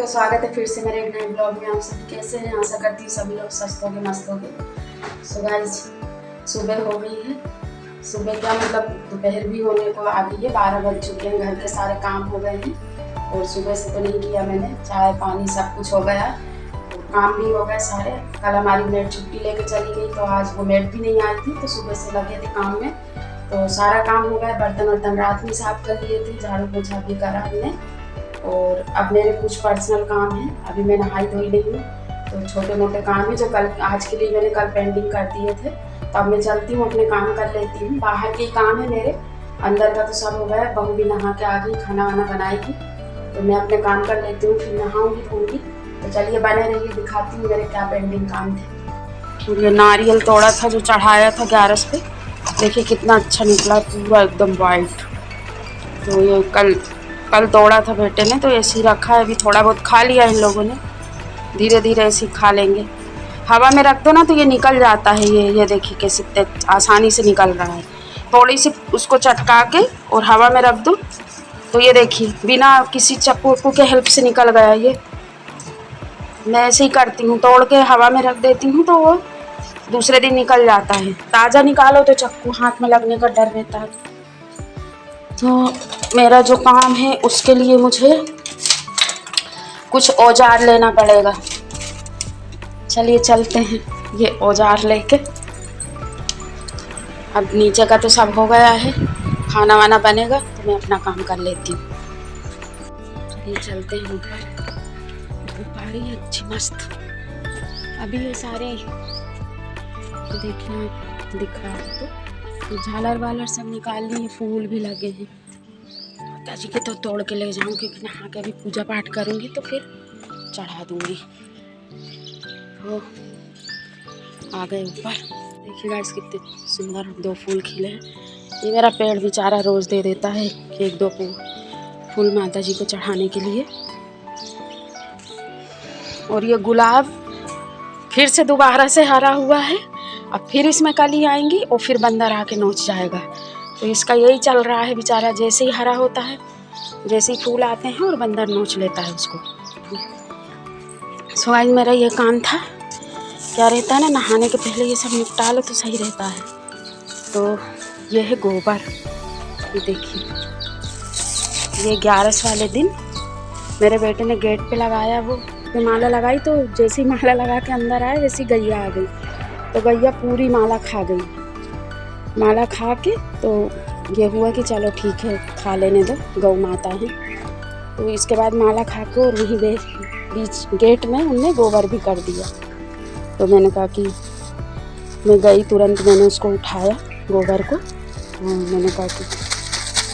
का स्वागत है फिर से मेरे एक नए ब्लॉग में। आप सब कैसे हैं? आशा करती हूँ सभी लोग स्वस्थ होंगे, मस्त होंगे। सो गाइस, सुबह हो गई है। सुबह क्या मतलब दोपहर भी होने को आ गई है, 12 बज चुके हैं। घर के सारे काम हो गए हैं और सुबह से तो नहीं किया मैंने, चाय पानी सब कुछ हो गया और काम भी हो गए सारे। कल हमारी मेड छुट्टी लेके चली गई तो आज वो मेड भी नहीं आई थी, तो सुबह से लगे थे काम में, तो सारा काम हो गया। बर्तन वर्तन रात में साफ कर लिए थे, झाड़ू पोछा भी करा हमने। और अब मेरे कुछ पर्सनल काम है, अभी मैं नहाई धोई नहीं हूँ, तो छोटे मोटे काम है जो कल आज के लिए मैंने कल पेंडिंग कर दिए थे। तो अब मैं चलती हूँ, अपने काम कर लेती हूँ। बाहर के काम है मेरे, अंदर का तो सब हो गया। बहू भी नहा के आ गई, खाना वाना बनाएगी, तो मैं अपने काम कर लेती हूँ, फिर नहाऊंगी धोऊंगी। तो चलिए बने रहिए, दिखाती हूँ मेरे क्या पेंडिंग काम थे। और ये नारियल तोड़ा था जो चढ़ाया था ग्यारस पे, देखिए कितना अच्छा निकला, पूरा एकदम वाइट। तो ये कल तोड़ा था बेटे ने, तो ऐसे ही रखा है। अभी थोड़ा बहुत खा लिया इन लोगों ने, धीरे धीरे ऐसे ही खा लेंगे। हवा में रख दो ना तो ये निकल जाता है। ये देखिए कैसे आसानी से निकल रहा है। थोड़ी सी उसको चटका के और हवा में रख दो तो ये देखिए बिना किसी चाकू के हेल्प से निकल गया। ये मैं ऐसे ही करती हूँ, तोड़ के हवा में रख देती हूँ तो वो दूसरे दिन निकल जाता है। ताज़ा निकालो तो चाकू हाथ में लगने का डर रहता है। तो मेरा जो काम है उसके लिए मुझे कुछ औजार लेना पड़ेगा। चलिए चलते हैं ये औजार लेके। अब नीचे का तो सब हो गया है, खाना वाना बनेगा तो मैं अपना काम कर लेती हूँ। चलिए चलते हैं ऊपर। धूप आ रही है अच्छी मस्त। अभी ये सारे देखिए दिख रहा है तो झालर वालर सब निकाल लिए, फूल भी लगे हैं। माता जी के तो तोड़ के ले जाऊँ, क्योंकि नहा के अभी पूजा पाठ करूँगी तो फिर चढ़ा दूँगी। तो आ गए ऊपर, देखिएगा इस कितने सुंदर 2 फूल खिले हैं। ये मेरा पेड़ बेचारा रोज़ दे देता है 1-2 फूल माता जी को चढ़ाने के लिए। और ये गुलाब फिर से दोबारा से हरा हुआ है। अब फिर इसमें कली आएंगी और फिर बंदर आके नोच जाएगा। तो इसका यही चल रहा है बेचारा, जैसे ही हरा होता है, जैसे ही फूल आते हैं और बंदर नोच लेता है उसको। सो आज मेरा ये काम था। क्या रहता है ना, नहाने के पहले ये सब निपटा लो तो सही रहता है। तो ये है गोबर, ये देखिए। ये 11 वाले दिन मेरे बेटे ने गेट पे लगाया, वो माला लगाई, तो जैसे ही माला लगा के अंदर आए वैसी गैया आ गई। तो गैया पूरी माला खा गई। माला खा के तो ये हुआ कि चलो ठीक है खा लेने दो, गौ माता है। तो इसके बाद माला खा के और वहीं बीच गेट में उनने गोबर भी कर दिया। तो मैंने कहा कि मैं गई, तुरंत मैंने उसको उठाया गोबर को। मैंने कहा कि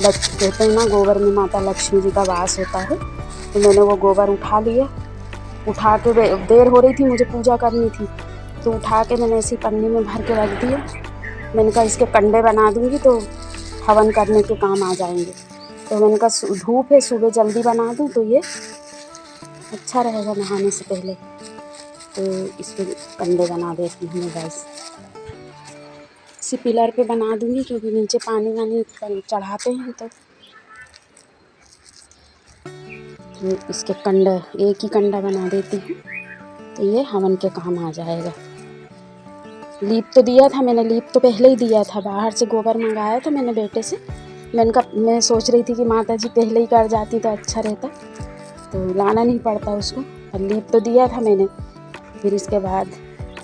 कहते हैं ना गोबर में माता लक्ष्मी जी का वास होता है, तो मैंने वो गोबर उठा लिया। उठा के देर हो रही थी, मुझे पूजा करनी थी, तो उठा के मैंने ऐसी पन्नी में भर के रख दिया। मैंने कहा इसके कंडे बना दूँगी तो हवन करने के काम आ जाएंगे। तो मैंने कहा धूप है, सुबह जल्दी बना दूँ तो ये अच्छा रहेगा नहाने से पहले। तो इस पर कंडे बना देती हूँ मैं गैस। इसी पिलर पे बना दूँगी, क्योंकि नीचे पानी वानी चढ़ाते हैं तो इसके कंडे, एक ही कंडा बना देती हूँ तो ये हवन के काम आ जाएगा। लीप तो दिया था मैंने, लीप तो पहले ही दिया था, बाहर से गोबर मंगाया था मैंने बेटे से। मैं सोच रही थी कि माता जी पहले ही कर जाती तो अच्छा रहता, तो लाना नहीं पड़ता उसको। और लीप तो दिया था मैंने। फिर इसके बाद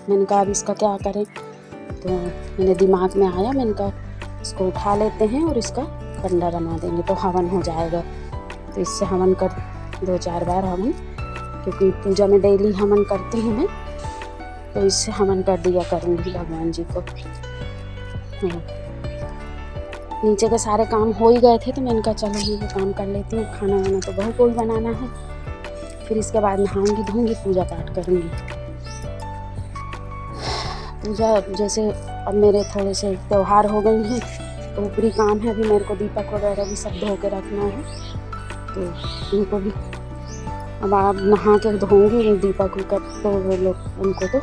मैंने कहा अब इसका क्या करें, तो मैंने दिमाग में आया, मैंने कहा इसको उठा लेते हैं और इसका कंडा बना देंगे तो हवन हो जाएगा। तो इससे हवन कर 2-4 बार हवन, क्योंकि पूजा में डेली हवन करती हूँ मैं, तो इससे हवन कर दिया करूँगी भगवान जी को। नीचे के सारे काम हो ही गए थे, तो मैंने कहा चलो ये काम कर लेती हूँ। खाना वाना तो बहू को ही बनाना है, फिर इसके बाद नहाऊंगी धोऊंगी, पूजा पाठ करूँगी। पूजा जैसे अब मेरे थोड़े से त्यौहार हो गए हैं, तो ऊपरी काम है अभी मेरे को, दीपक वगैरह भी सब धो के रखना है, तो इनको भी अब आप नहा के धोऊंगी दीपक को, तो वो लोग उनको तो,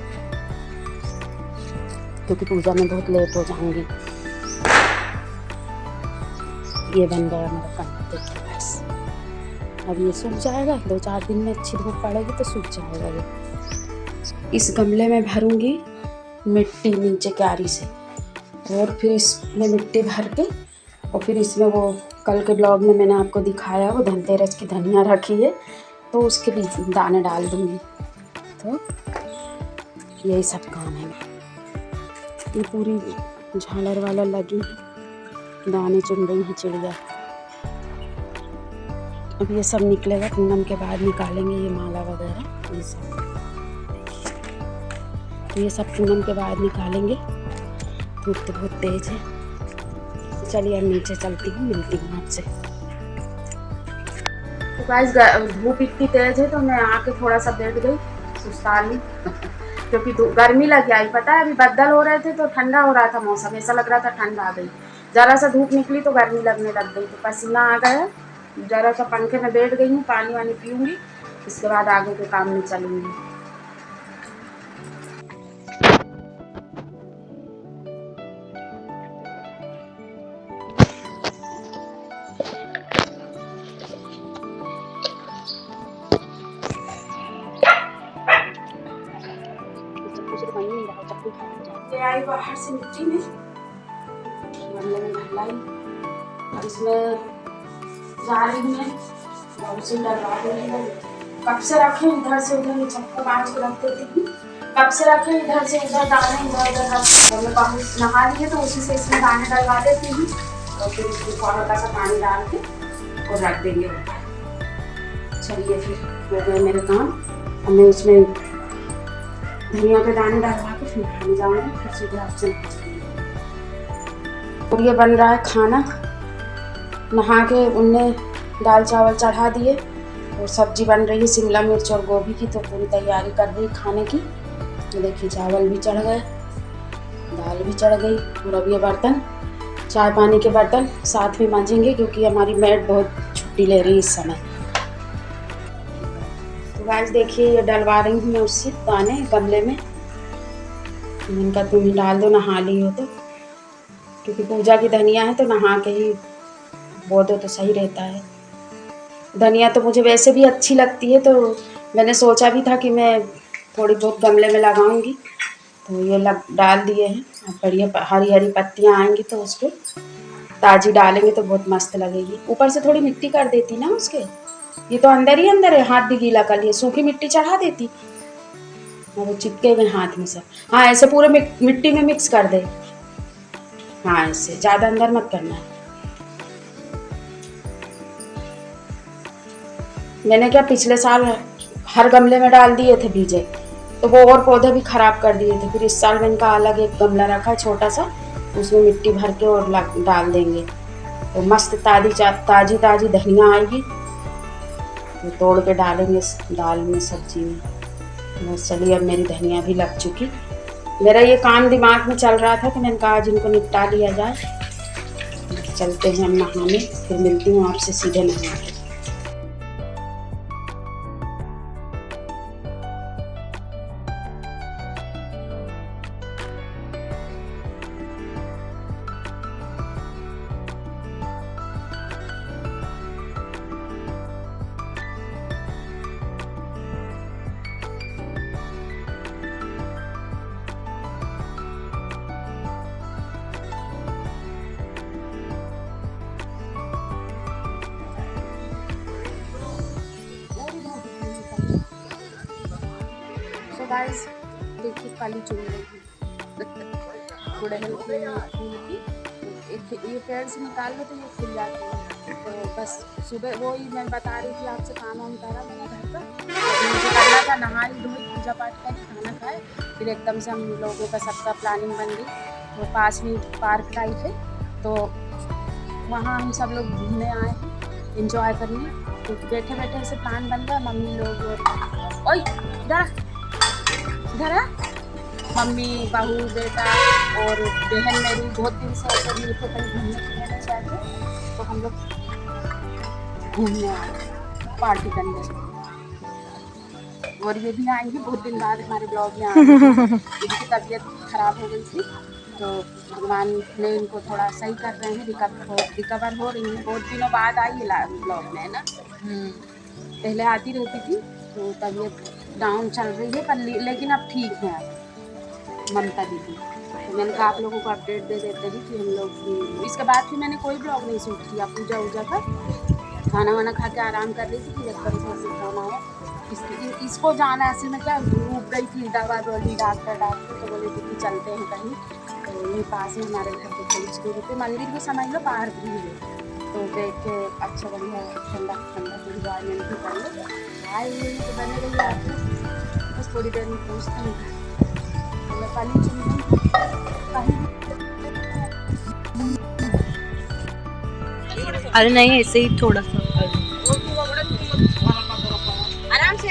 क्योंकि पूजा में बहुत लेट हो जाऊंगी। ये बन गया मेरा कंडा, देखिए बस। अब ये सूख जाएगा, 2-4 दिन में अच्छी धूप पड़ेगी तो सूख जाएगा ये। इस गमले में भरूंगी मिट्टी नीचे क्यारी से, और फिर इसमें मिट्टी भर के, और फिर इसमें वो कल के ब्लॉग में मैंने आपको दिखाया वो धनतेरस की धनिया रखी है, तो उसके बीच दाने डाल दूँगी। तो यही सब काम है। ये पूरी झालर वाला लगी, दाने चुन रही है चिड़िया। अब ये सब निकलेगा, पूनम के बाद निकालेंगे ये माला वगैरह ये सब। तो ये सब पूनम के बाद निकालेंगे। धूप तो बहुत तेज़ है। चलिए अब नीचे चलती हूँ, मिलती हूँ आपसे। तो गाइस धूप इतनी तेज़ है तो मैं आके थोड़ा सा बैठ गई, सुस्ता ली क्योंकि गर्मी लग आई। पता है अभी बदल हो रहे थे तो ठंडा हो रहा था मौसम, ऐसा लग रहा था ठंड आ गई। ज़रा सा धूप निकली तो गर्मी लगने लग गई, तो पसीना आ गया। ज़रा सा पंखे में बैठ गई हूँ, पानी वानी पीऊँगी, इसके बाद आगे के काम में चलूँगी। ले आई बाहर से मिट्टी में, गमले में भर लाई, और इसमें जाली में और उसे डलवा दूँगी। कब से रखे इधर से उधर, ये चक्कर बांध के रख देती हूँ। कब से रखे इधर से उधर दाने इधर उधर रख, और मैं बहुत नहा लिए तो उसी से इसमें दाने डलवा देती हूँ, और फिर इसमें हल्का सा पानी डाल के और रख देंगे। चलिए फिर हो गए मेरे काम। और मैं उसमें धनिया के दाने डलवा के फिर नहाने जाऊँगी, फिर सीधे आपसे। और ये बन रहा है खाना। नहा के उनने दाल चावल चढ़ा दिए, और सब्जी बन रही है शिमला मिर्च और गोभी की, तो पूरी तैयारी कर रही खाने की। तो देखिए चावल भी चढ़ गए, दाल भी चढ़ गई, और अब ये बर्तन, चाय पानी के बर्तन साथ में मांजेंगे क्योंकि हमारी मैड बहुत छुट्टी ले रही है इस समय। तो गाइस देखिए ये डलवा रही हूँ मैं उससे दाने गमले में। इनका तुम ही डाल दो, नहा ली हो तो, क्योंकि पूजा की धनिया है तो नहा के ही बो दो तो सही रहता है। धनिया तो मुझे वैसे भी अच्छी लगती है, तो मैंने सोचा भी था कि मैं थोड़ी बहुत गमले में लगाऊंगी, तो ये डाल दिए हैं। अब बढ़िया हरी हरी पत्तियां आएंगी तो उसको ताज़ी डालेंगे तो बहुत मस्त लगेगी। ऊपर से थोड़ी मिट्टी कर देती ना उसके, ये तो अंदर ही अंदर है, हाथ भी गीला कर लिए, सूखी मिट्टी चढ़ा देती और वो चिपके हुए हाथ में सब। हाँ ऐसे पूरे मिट्टी में मिक्स कर दे। हाँ ऐसे ज़्यादा अंदर मत करना है। मैंने क्या पिछले साल हर गमले में डाल दिए थे बीजे, तो वो और पौधे भी खराब कर दिए थे। फिर इस साल मैंने कहा अलग एक गमला रखा है छोटा सा, उसमें मिट्टी भर के और डाल देंगे तो मस्त ताज़ी धनिया आएगी, तो तोड़ के डालेंगे दाल में सब्जी में। बस चलिए अब मेरी धनिया भी लग चुकी। मेरा ये काम दिमाग में चल रहा था तो मैंने कहा आज इनको निपटा लिया जाए। चलते हैं हम नहाने, फिर मिलती हूँ आपसे सीधे नहा के। गाइस देखिए काली चुन रही गुड़हल के फूल की, ये पेड़ से निकाल के तो ये खिल जाती है। तो बस सुबह वो ही मैं बता रही थी आपसे, काम वाम करा मैंने घर का, मुझे करना था, नहा ली धोई, पूजा पाठ करी, खाना खाए, फिर एकदम से हम लोगों का सबका प्लानिंग बन गई। तो पास में पार्क टाइप है, तो वहाँ हम सब लोग घूमने आए हैं, इंजॉय करने। तो बैठे बैठे से प्लान बन गया, मम्मी लोग और इधर मम्मी बहू बेटा और बहन मेरी बहुत दिन से ऐसे मिले थे कहीं घूमने फिरने चाहते, तो हम लोग घूमने आए पार्टी करने। और ये भी आएंगे बहुत दिन बाद हमारे ब्लॉग में आएंगे। इनकी तबीयत खराब हो गई थी तो भगवान ने इनको थोड़ा सही कर रहे हैं, रिकवर हो रही है। बहुत दिनों बाद आई है ब्लॉग में, है ना। पहले आती रहती थी तो तबीयत डाउन चल रही है, पर लेकिन अब ठीक है ममता दीदी। तो मैंने कहा आप लोगों को अपडेट दे देते हैं कि हम लोग, इसके बाद फिर मैंने कोई ब्लॉग नहीं शूट किया। पूजा वूजा का खाना वाना खा के आराम कर रही थी कि जब तक से फोन आया। इसको जाना ऐसे में क्या डूब गई थी, दवा वाली डॉक्टर तो बोले दीदी चलते हैं कहीं, तो यहीं पास में हमारे घर के थोड़ी सी दूरी पे मंदिर भी समझ लो, पार्क भी है, तो देख के अच्छा बढ़िया ठंडा ठंडा एंजॉयमेंट भी कर लो। आए हुए तो बने रहिए आप, बस थोड़ी देर में पूछते हैं मैं पानी कहीं। अरे नहीं, ऐसे ही थोड़ा सा आराम से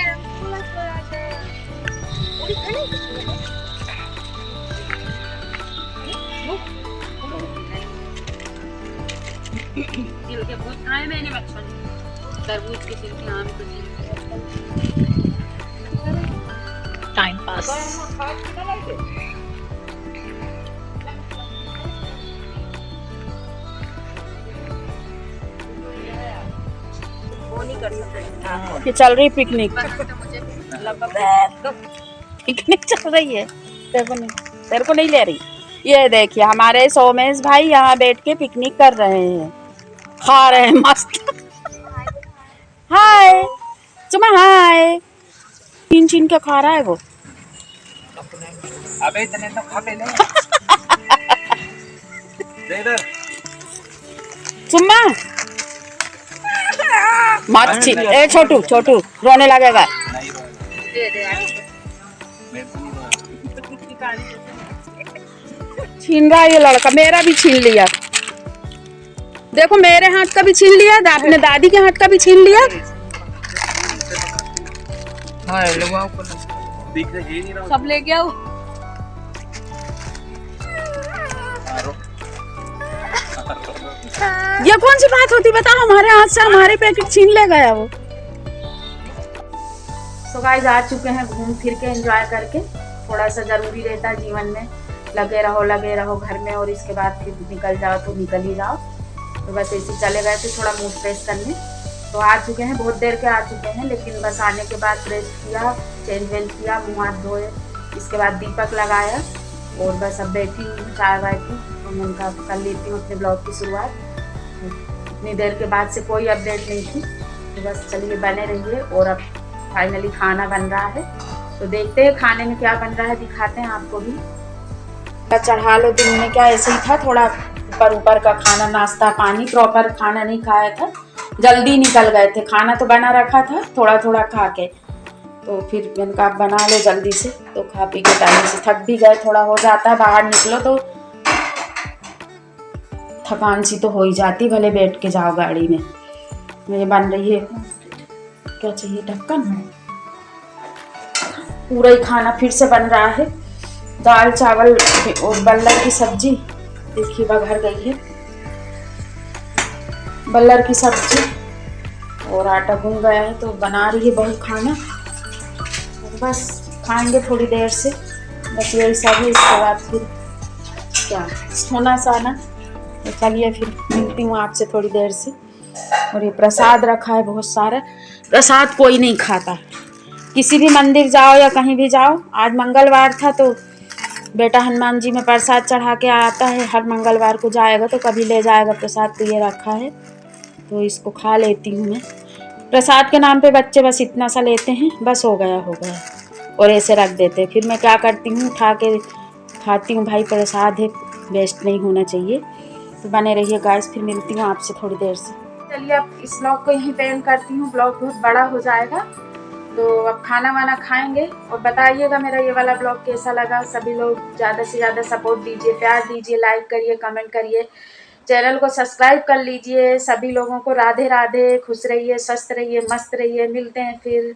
छिलके बहुत खाए मैंने बच्चों ने, तरबूज के छिलके, आम के छिलके। Time pass. वो नहीं कर सकते। ये चल रही पिकनिक, पिकनिक चल रही है। तेरे को नहीं ले रही। ये देखिए हमारे सोमेश भाई यहाँ बैठ के पिकनिक कर रहे हैं, खा रहे हैं मस्त। हाय चुमा, हाय छीन छीन के खा रहा है वो। अबे इतने तो खा ले। चुम्मा मत छीन। ए छोटू छोटू रोने लगेगा। छीन रहा है ये लड़का, मेरा भी छीन लिया। देखो मेरे हाथ का भी छीन लिया, अपने दादी के हाथ का भी छीन लिया। सब ले गया वो। ये कौन सी बात होती बता, हमारे हाथ से हमारे पैकेट छीन ले गया वो। सो गाइस आ चुके हैं घूम फिर के एंजॉय करके। थोड़ा सा जरूरी रहता है जीवन में, लगे रहो घर में, और इसके बाद फिर निकल जाओ तो निकल ही जाओ। तो बस ऐसे चले गए थे थोड़ा मूड फ्रेश करने। तो आ चुके हैं, बहुत देर के आ चुके हैं, लेकिन बस आने के बाद फ्रेश किया, चेंज वेंज किया, मुँह हाथ धोए, इसके बाद दीपक लगाया और बस अब बैठी हूँ चाय वाय की। तो मैंने कहा कर लेती हूँ अपने ब्लॉग की शुरुआत। इतनी देर के बाद से कोई अपडेट नहीं थी, तो बस चलिए बने रहिए। और अब फाइनली खाना बन रहा है, तो देखते हैं खाने में क्या बन रहा है, दिखाते हैं आपको भी। चढ़ा लो, दिन में क्या ऐसे ही था, थोड़ा ऊपर का खाना, नाश्ता पानी, प्रॉपर खाना नहीं खाया था, जल्दी निकल गए थे। खाना तो बना रखा था, थोड़ा थोड़ा खा के, तो फिर मैंने कहा बना लो जल्दी से। तो खा पी के टाइम से थक भी गए, थोड़ा हो जाता है बाहर निकलो तो थकान सी तो हो ही जाती, भले बैठ के जाओ गाड़ी में। ये बन रही है, क्या चाहिए ढक्कन, पूरा ही खाना फिर से बन रहा है। दाल चावल और बल्लर की सब्जी, देखिए बघर गई है बल्लर की सब्जी, और आटा गूंद गया है, तो बना रही है बहू खाना। और बस खाएंगे थोड़ी देर से, बस यही सब है। इसके बाद फिर क्या सोना साना। तो चलिए फिर मिलती हूँ आपसे थोड़ी देर से। और ये प्रसाद रखा है बहुत सारा, प्रसाद कोई नहीं खाता, किसी भी मंदिर जाओ या कहीं भी जाओ। आज मंगलवार था तो बेटा हनुमान जी में प्रसाद चढ़ा के आता है, हर मंगलवार को जाएगा तो कभी ले जाएगा प्रसाद, तो ये रखा है तो इसको खा लेती हूँ मैं। प्रसाद के नाम पे बच्चे बस इतना सा लेते हैं, बस हो गया और ऐसे रख देते हैं। फिर मैं क्या करती हूँ, उठा के खाती हूँ, भाई प्रसाद है, वेस्ट नहीं होना चाहिए। तो बने रहिए गाइस, फिर मिलती हूँ आपसे थोड़ी देर से। चलिए अब इस ब्लॉग को यहीं पे एंड करती हूँ, ब्लॉग बहुत बड़ा हो जाएगा। तो अब खाना वाना खाएंगे, और बताइएगा मेरा ये वाला ब्लॉग कैसा लगा। सभी लोग ज़्यादा से ज़्यादा सपोर्ट दीजिए, प्यार दीजिए, लाइक करिए, कमेंट करिए, चैनल को सब्सक्राइब कर लीजिए। सभी लोगों को राधे राधे, खुश रहिए, स्वस्थ रहिए, मस्त रहिए। मिलते हैं फिर।